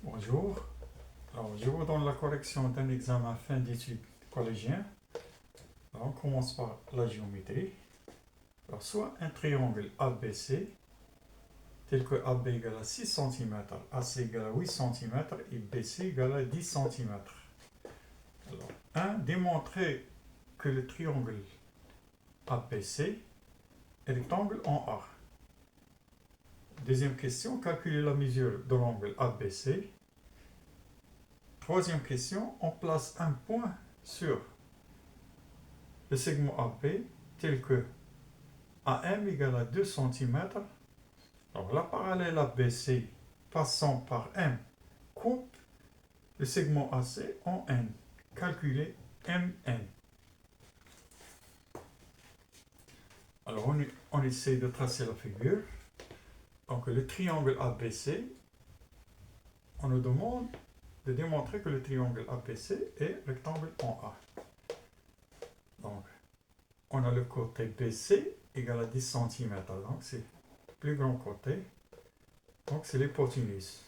Bonjour. Alors, je vous donne la correction d'un examen fin d'études collégien. Alors, on commence par la géométrie. Alors, soit un triangle ABC, tel que AB égale à 6 cm, AC égale à 8 cm et BC égale à 10 cm. Alors, 1. Démontrer que le triangle ABC est rectangle en A. Deuxième question, calculer la mesure de l'angle ABC. Troisième question, on place un point sur le segment AB tel que AM égale à 2 cm. Alors la parallèle ABC passant par M coupe le segment AC en N. Calculer MN. Alors on essaie de tracer la figure. Donc le triangle ABC, on nous demande de démontrer que le triangle ABC est rectangle en A. Donc on a le côté BC égal à 10 cm. Donc c'est le plus grand côté. Donc c'est l'hypoténuse.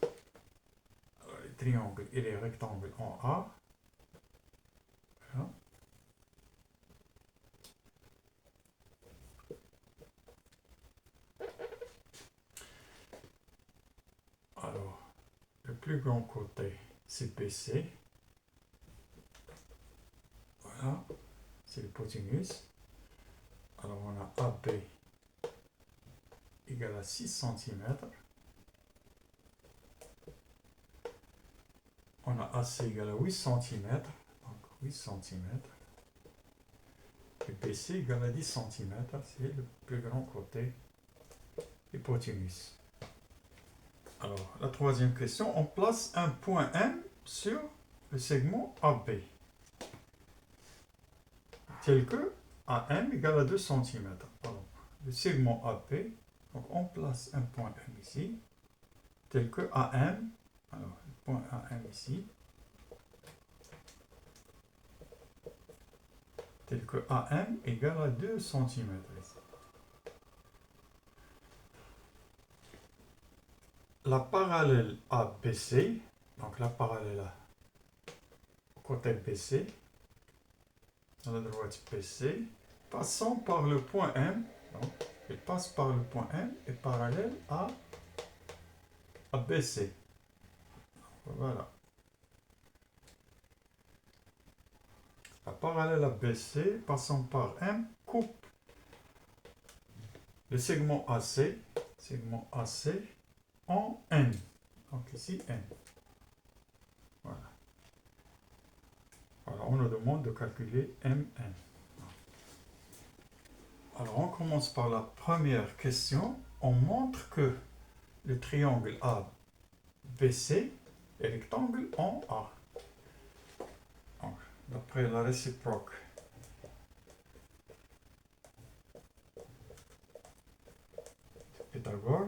Le triangle, il est rectangle en A. Voilà. Alors, le plus grand côté, c'est BC. Voilà, c'est l'hypoténuse. Alors, on a AB égale à 6 cm. On a AC égale à 8 cm. Donc, 8 cm. Et BC égale à 10 cm. C'est le plus grand côté hypoténuse. Alors, la troisième question, on place un point M sur le segment AB, tel que AM égale à 2 cm. Pardon. Le segment AB, donc on place un point M ici, tel que AM, alors le point AM ici, tel que AM égale à 2 cm ici. La parallèle ABC, donc la parallèle au côté BC, à la droite BC, passant par le point M, donc elle passe par le point M et parallèle à BC. Voilà. La parallèle à BC, passant par M, coupe le segment AC en N. Donc ici N. Voilà. Alors on nous demande de calculer MN. Alors on commence par la première question. On montre que le triangle ABC est rectangle en A. Donc, d'après la réciproque de Pythagore,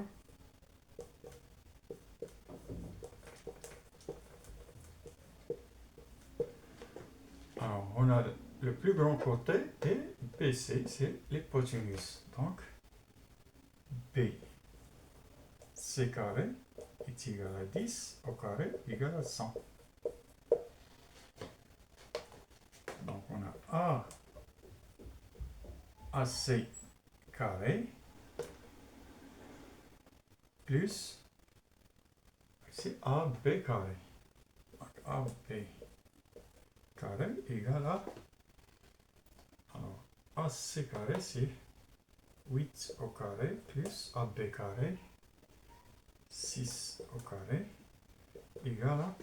alors on a le plus grand côté et BC, c'est l'hypoténuse. Donc B C carré est égal à 10 au carré égal à 100. Donc on a AC carré plus c'est AB carré. Donc AB carré égale à, alors AC carré c'est 8 au carré plus AB carré 6 au carré égale à,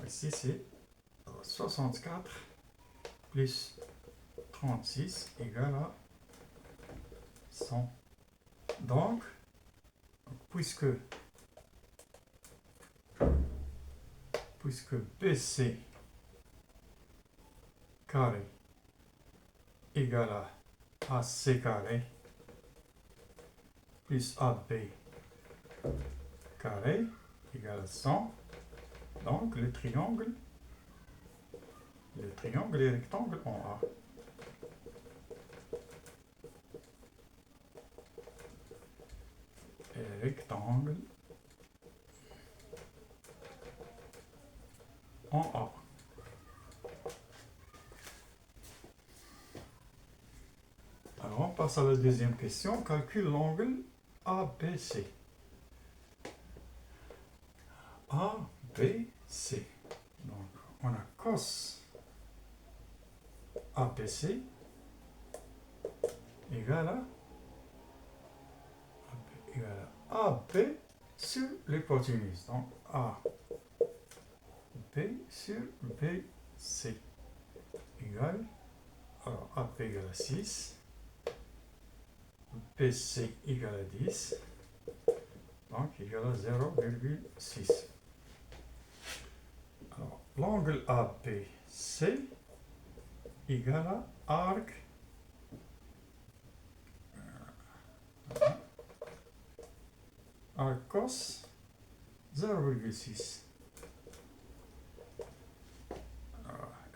ici c'est 64 plus 36 égale à 100. Donc, puisque BC carré égale à AC carré plus AB carré égale à 100, donc le triangle est rectangle en A. Et rectangle en A. Alors, on passe à la deuxième question. Calcule l'angle ABC. ABC. Donc, on a cos ABC égale à AB sur l'hypoténuse. Donc, AB sur BC égale, alors AB égale à 6, BC égale à 10, donc égale à 0,6. Alors, l'angle ABC égale à arc cos 0,6.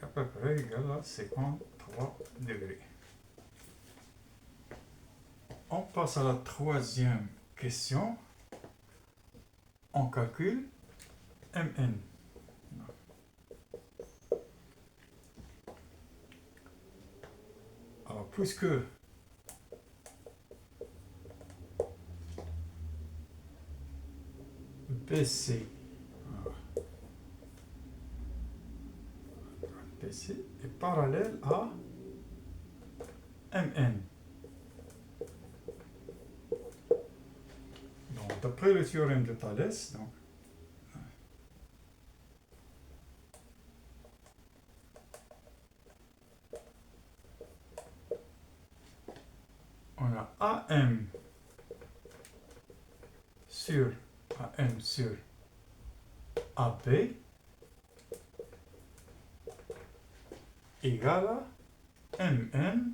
À peu près égal à 53 degrés. On passe à la troisième question. On calcule MN. Alors, puisque BC est parallèle à MN. Donc, d'après le théorème de Thalès, donc, on a AM sur AB égale à MN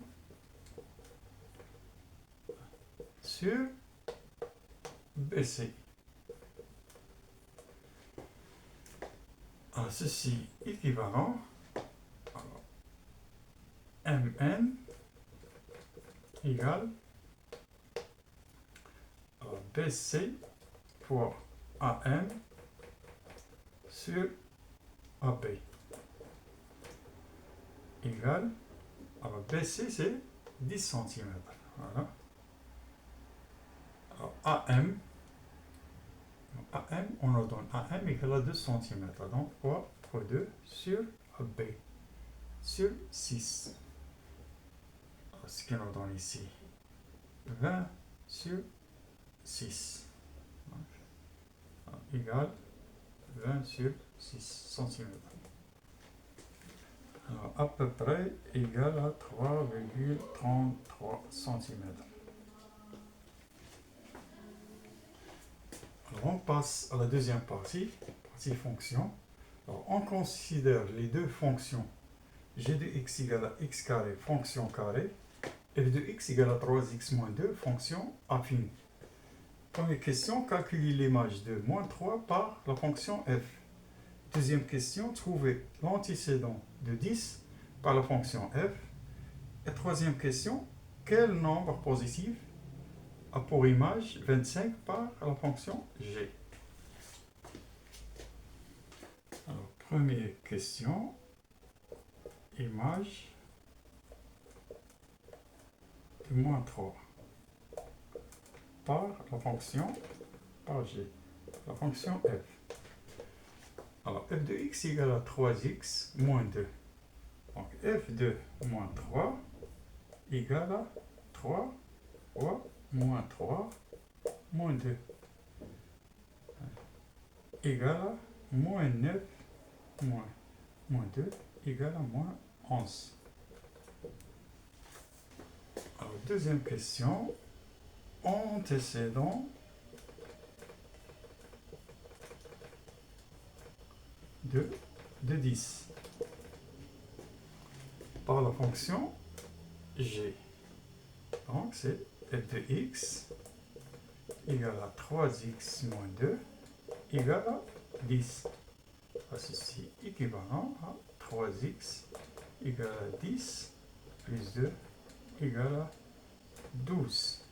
sur BC. Alors, ceci équivalent. Alors, MN égale BC pour AM sur AB égale, alors BC c'est 10 cm. Voilà. Alors AM, on nous donne AM égale à 2 cm. Donc 3 fois 2 sur AB sur 6. Alors, ce qui nous donne ici 20 sur 6. Donc, égale 20 sur 6 cm. Alors, à peu près égal à 3,33 cm. Alors, on passe à la deuxième partie fonction. Alors, on considère les deux fonctions g de x égale à x carré, fonction carrée, f de x égale à 3x moins 2, fonction affine. Première question, calculer l'image de moins 3 par la fonction f. Deuxième question, trouver l'antécédent de 10 par la fonction f. Et troisième question, quel nombre positif a pour image 25 par la fonction g. Alors, première question, image de moins 3 par la fonction g, la fonction f. Alors, f de x égale à 3x moins 2. Donc, f de moins 3 égale à 3 fois moins 3 moins 2 égale à moins 9 moins 2 égale à moins 11. Alors, deuxième question, antécédent de 10 par la fonction g. Donc, c'est f de x égale à 3x moins 2 égale à 10. Ceci équivalent à 3x égale à 10 plus 2 égale à 12.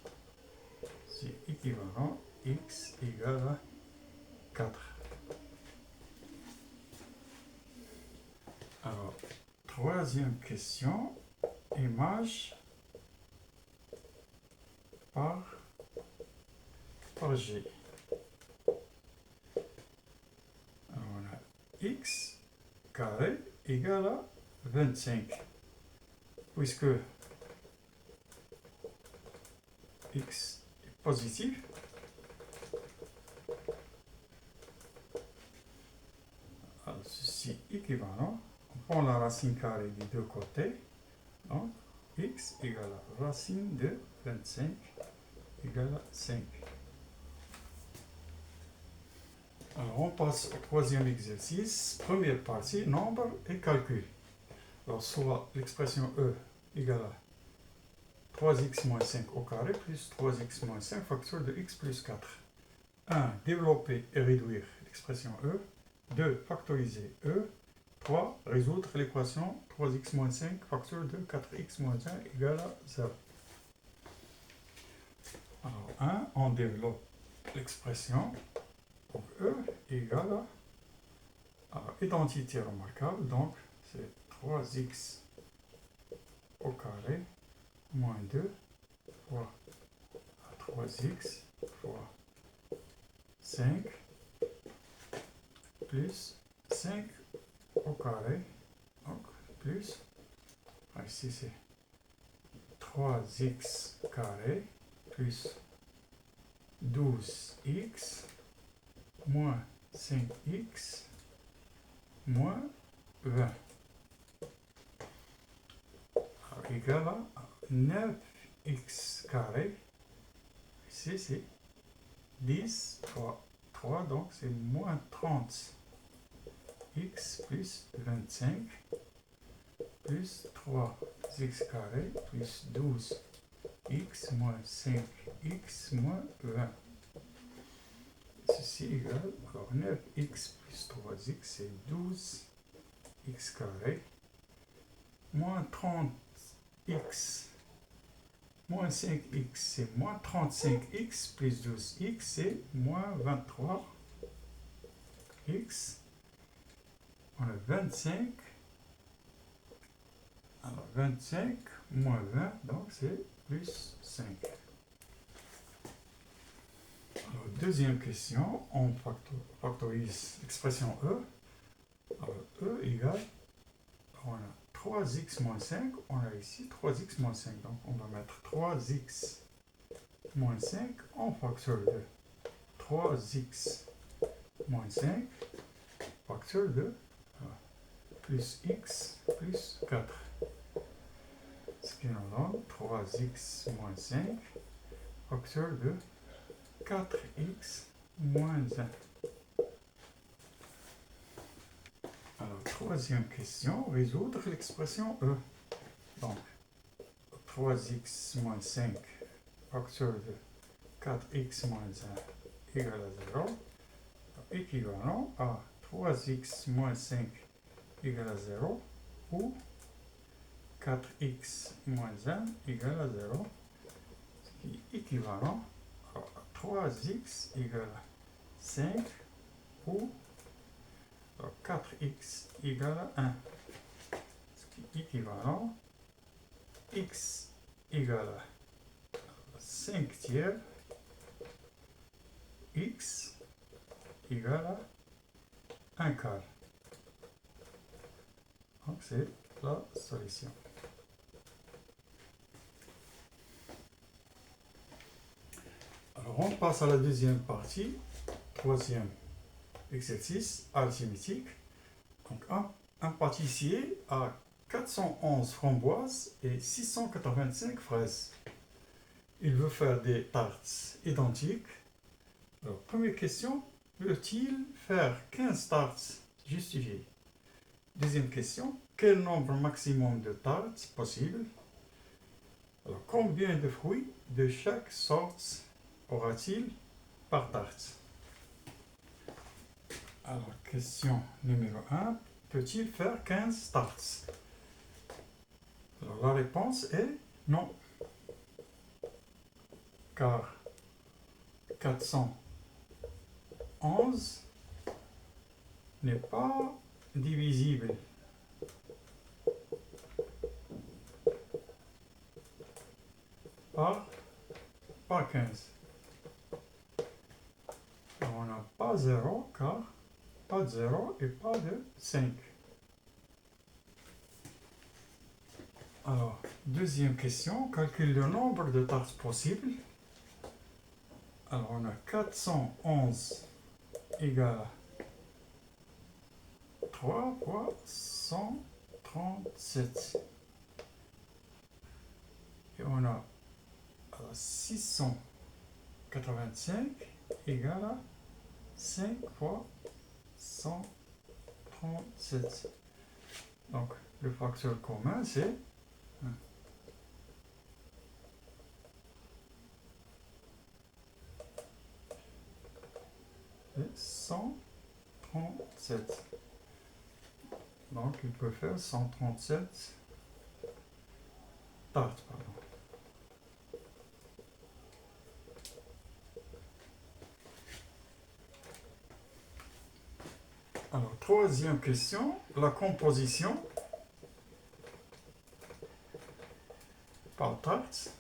C'est équivalent x égale à 4. troisième question, image par G. Alors, on a x carré égale à 25. Puisque x est positif, alors ceci est équivalent. On prend la racine carrée des deux côtés. Donc, x égale à racine de 25 égale à 5. Alors, on passe au troisième exercice. Première partie, nombre et calcul. Alors, soit l'expression e égale à 3x moins 5 au carré plus 3x moins 5 facteur de x plus 4. 1. Développer et réduire l'expression e. 2. Factoriser e. 3. Résoudre l'équation 3x moins 5 facteur de 4x moins 1 égale à 0. Alors, 1. On développe l'expression. Donc, e égale à identité remarquable. Donc, c'est 3x au carré moins 2 fois 3x fois 5 plus 5 au carré, donc plus, ici c'est 3x carré plus 12x moins 5x moins 20 égale à 9x carré. Ici c'est 10 fois 3, donc c'est moins 30 x plus 25 plus 3x carré plus 12x moins 5x moins 20. Ceci égale, alors 9x plus 3x c'est 12x carré moins 30x moins 5x c'est moins 35x plus 12x c'est moins 23x. On a 25. Alors 25 moins 20, donc c'est plus 5. Alors, deuxième question, on factorise l'expression e. Alors e égale, on a 3x moins 5, on a ici 3x moins 5. Donc on va mettre 3x moins 5 en facteur de 3x moins 5 facteur de plus x plus 4. Ce qui nous donne 3x moins 5 facteur de 4x moins 1. Alors, troisième question, résoudre l'expression e. Donc, 3x moins 5 facteur de 4x moins 1 égale à 0, équivalent à 3x moins 5 égale à 0 ou 4x moins 1 égale à 0, ce qui est équivalent à 3x égale à 5 ou 4x égale à 1, ce qui est équivalent x égale à 5 tiers, x égale à 1 quart. Donc c'est la solution. Alors on passe à la deuxième partie, troisième exercice arithmétique. Donc un pâtissier a 411 framboises et 685 fraises. Il veut faire des tartes identiques. Alors, première question, peut-il faire 15 tartes justifiées? Deuxième question, quel nombre maximum de tartes possible? Alors, combien de fruits de chaque sorte aura-t-il par tarte? Alors, question numéro 1, peut-il faire 15 tartes? Alors, la réponse est non, car 411 n'est pas divisible par 15. Alors, on n'a pas 0 car pas de 0 et pas de 5. Alors, deuxième question, calcule le nombre de tartes possibles. Alors, on a 411 égale à 3 fois 137. Et on a 685 égale à 5 fois 137. Donc, le facteur commun, c'est 137. Donc, il peut faire 137 tartes, pardon. Alors, troisième question, la composition par tarte.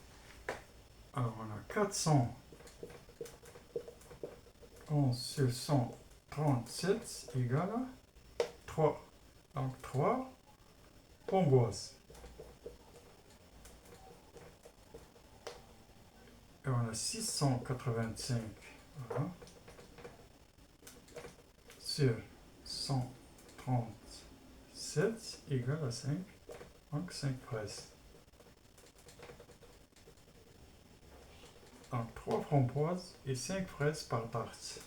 Alors, on a 411 sur 137 égale à 3. Donc, 3 framboises. Et on a 685 voilà, sur 137 égale à 5. Donc, 5 fraises. Donc, 3 framboises et 5 fraises par tarte.